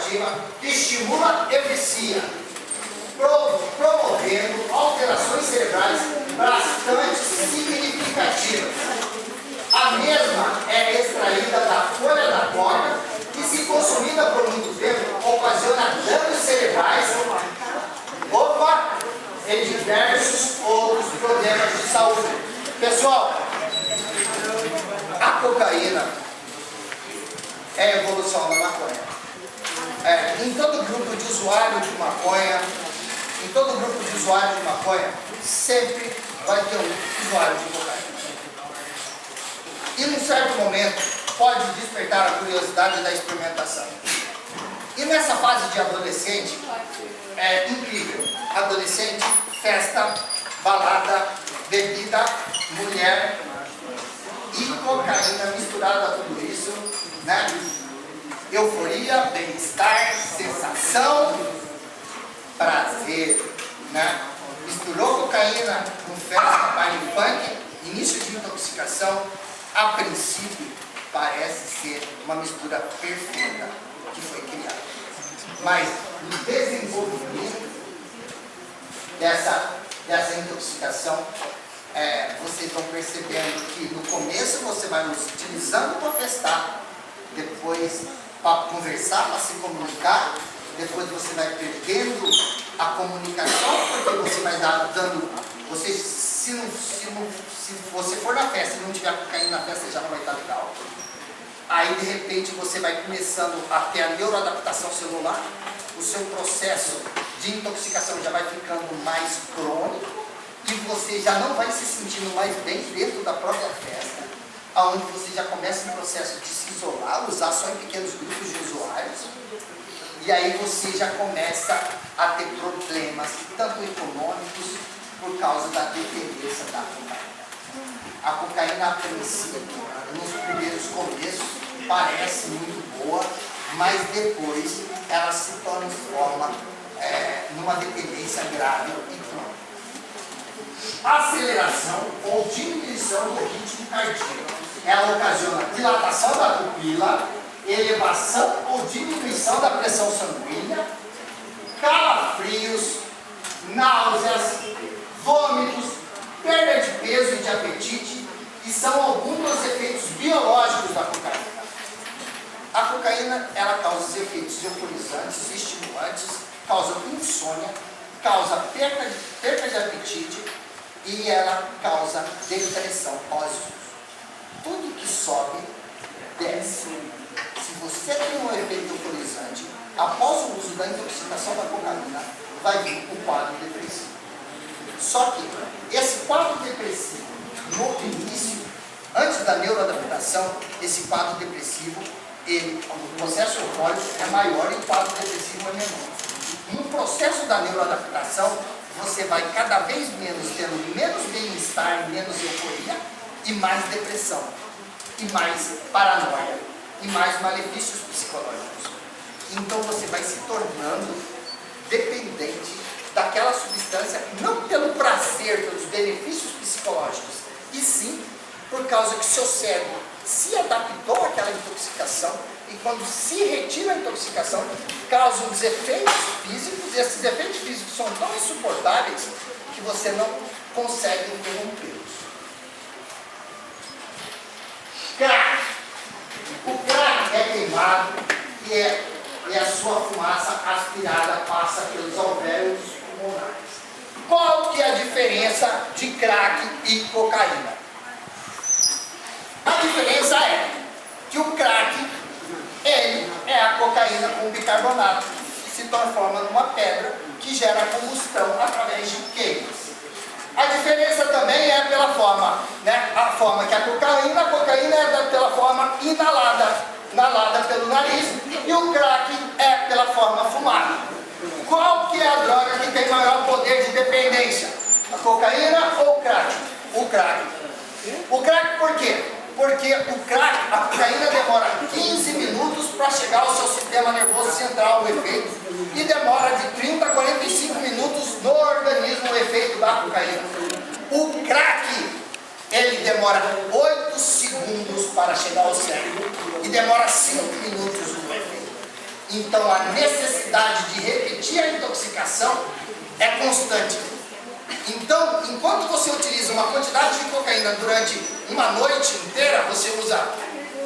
psicoativa que estimula e vicia, promovendo alterações cerebrais bastante significativas. A mesma é extraída da folha da coca e, se consumida por muito tempo, ocasiona danos cerebrais e diversos outros problemas de saúde. Pessoal, a cocaína é a evolução da maconha. Em todo grupo de usuário de maconha, sempre vai ter um usuário de cocaína. E num certo momento pode despertar a curiosidade da experimentação. E nessa fase de adolescente, é incrível. Adolescente, festa, balada, bebida, mulher e cocaína misturada a tudo isso, né? Euforia, bem-estar, sensação, prazer, né? Misturou cocaína com festa, baile funk, início de intoxicação. A princípio parece ser uma mistura perfeita que foi criada, mas no desenvolvimento dessa intoxicação, vocês vão percebendo que no começo você vai utilizando para festar, depois para conversar, para se comunicar, depois você vai perdendo a comunicação, porque você vai dando, se você for na festa e não tiver cocaína na festa, já não vai estar legal. Aí de repente você vai começando a ter a neuroadaptação celular, o seu processo de intoxicação já vai ficando mais crônico e você já não vai se sentindo mais bem dentro da própria festa, aonde você já começa um processo de se isolar, usar só em pequenos grupos de usuários, e aí você já começa a ter problemas, tanto econômicos, por causa da dependência da cocaína. A cocaína, a princípio, nos primeiros começos, parece muito boa, mas depois ela se transforma numa dependência grave e crônica. Aceleração ou diminuição do ritmo cardíaco. Ela ocasiona dilatação da pupila, elevação ou diminuição da pressão sanguínea, calafrios, náuseas, vômitos, perda de peso e de apetite, e são alguns dos efeitos biológicos da cocaína. A cocaína, ela causa efeitos euforizantes, estimulantes, causa insônia, causa perda de apetite e ela causa depressão pós-uso. Tudo que sobe, desce. Se você tem um efeito euforizante, após o uso da intoxicação da cocaína, vai vir o quadro depressivo. Só que esse quadro depressivo, no início, antes da neuroadaptação, esse quadro depressivo, o processo eufórico é maior e o quadro depressivo é menor. No processo da neuroadaptação, você vai cada vez menos tendo menos bem-estar, menos euforia e mais depressão, e mais paranoia, e mais malefícios psicológicos. Então você vai se tornando dependente daquela substância, não pelo prazer, pelos benefícios psicológicos, e sim por causa que seu cérebro se adaptou àquela intoxicação, e quando se retira a intoxicação, causa os efeitos físicos, e esses efeitos físicos são tão insuportáveis que você não consegue interrompê-los. Crack. O crack é queimado e a sua fumaça aspirada passa pelos alvéolos pulmonares. Qual que é a diferença de crack e cocaína? A diferença é que o crack, ele é a cocaína com bicarbonato, que se transforma numa pedra que gera combustão através de queimas. A diferença também é pela forma, né? A forma que a cocaína é pela forma inalada pelo nariz, e o crack é pela forma fumada. Qual que é a droga que tem maior poder de dependência? A cocaína ou o crack? O crack. O crack por quê? Porque a cocaína demora 15 minutos para chegar ao seu sistema nervoso central, o efeito, e demora de 30 a 45 minutos no organismo, o efeito da cocaína. O crack, ele demora 8 segundos para chegar ao cérebro e demora 5 minutos no efeito. Então a necessidade de repetir a intoxicação é constante. Então, enquanto você utiliza uma quantidade de cocaína durante uma noite inteira, você usa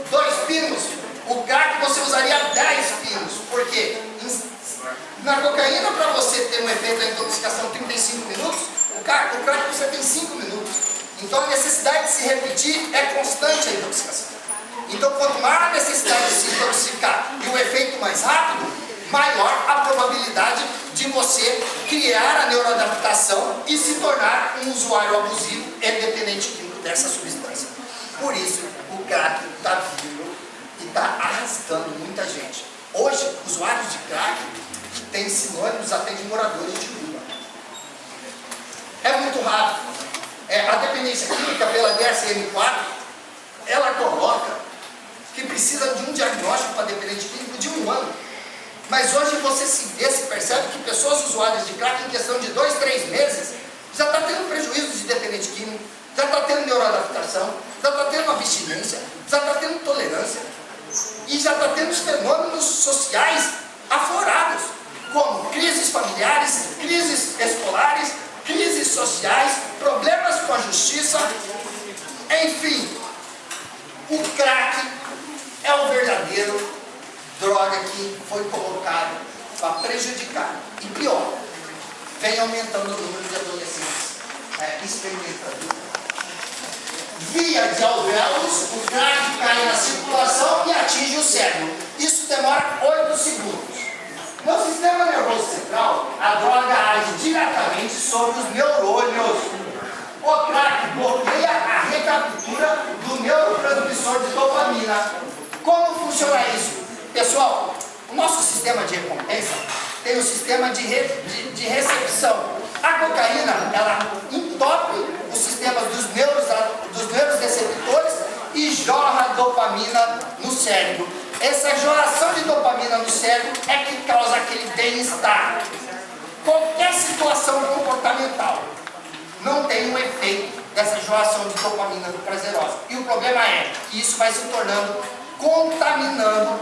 2 pinos, o crack você usaria 10 pinos. Por quê? Na cocaína, para você ter um efeito da intoxicação 35 minutos, o crack você tem 5 minutos. Então a necessidade de se repetir é constante a intoxicação. Então quanto maior a necessidade de se intoxicar e o efeito mais rápido, maior a probabilidade de você criar a neuroadaptação e se tornar um usuário abusivo e dependente químico dessa substância. Por isso o crack está vindo e está arrastando muita gente. Hoje, usuários de crack têm sinônimos até de moradores de rua. É muito rápido. A dependência química pela DSM-4, ela coloca que precisa de um diagnóstico para dependente químico de 1 ano. Mas hoje você se percebe que pessoas usuárias de crack em questão de 2, 3 meses já está tendo prejuízo de dependente químico, já está tendo neuroadaptação, já está tendo abstinência, já está tendo tolerância e já está tendo os fenômenos sociais aflorados, como crises familiares, crises escolares, crises sociais, problemas com a justiça, enfim. O crack é o verdadeiro droga que foi colocado para prejudicar. E pior, vem aumentando o número de adolescentes experimentando. Via de alvéolos, o crack cai na circulação e atinge o cérebro. Isso demora 8 segundos. No sistema nervoso central, a droga age diretamente sobre os neurônios. O crack bloqueia a recaptura do neurotransmissor de dopamina. Como funciona isso? Pessoal, o nosso sistema de recompensa tem um sistema de recepção. A cocaína, ela entope os sistemas dos neuroreceptores e jorra dopamina no cérebro. Essa jorração de dopamina no cérebro é que causa aquele bem-estar. Qualquer situação comportamental não tem um efeito dessa jorração de dopamina prazerosa. E o problema é que isso vai se tornando, contaminando,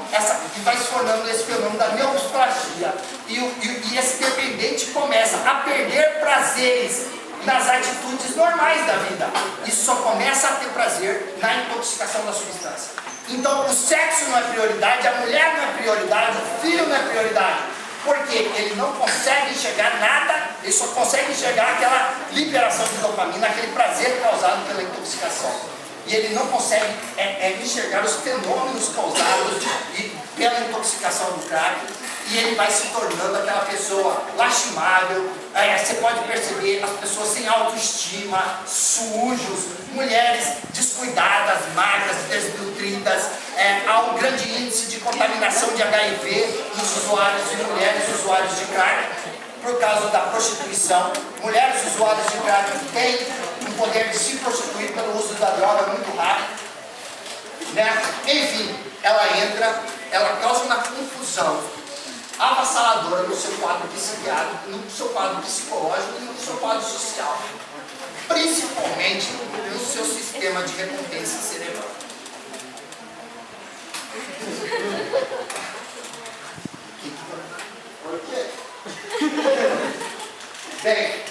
e vai se tornando esse fenômeno da neoplasia. E esse dependente começa a perder prazeres nas atitudes normais da vida. Isso só começa a ter prazer na intoxicação da substância. Então o sexo não é prioridade, a mulher não é prioridade, o filho não é prioridade. Porque ele não consegue enxergar nada, ele só consegue enxergar aquela liberação de dopamina, aquele prazer causado pela intoxicação. E ele não consegue enxergar os fenômenos causados pela intoxicação do crack. E ele vai se tornando aquela pessoa lastimável. Você pode perceber as pessoas sem autoestima, sujos, mulheres descuidadas, magras, desnutridas. Há um grande índice de contaminação de HIV nos usuários e mulheres usuários de crack por causa da prostituição. Mulheres usuárias de crack têm um poder de se prostituir pelo uso da droga muito rápido. Enfim, ela causa uma confusão avassaladora no seu quadro psiquiátrico, no seu quadro psicológico e no seu quadro social, principalmente no seu sistema de recompensa cerebral. Por quê? Bem,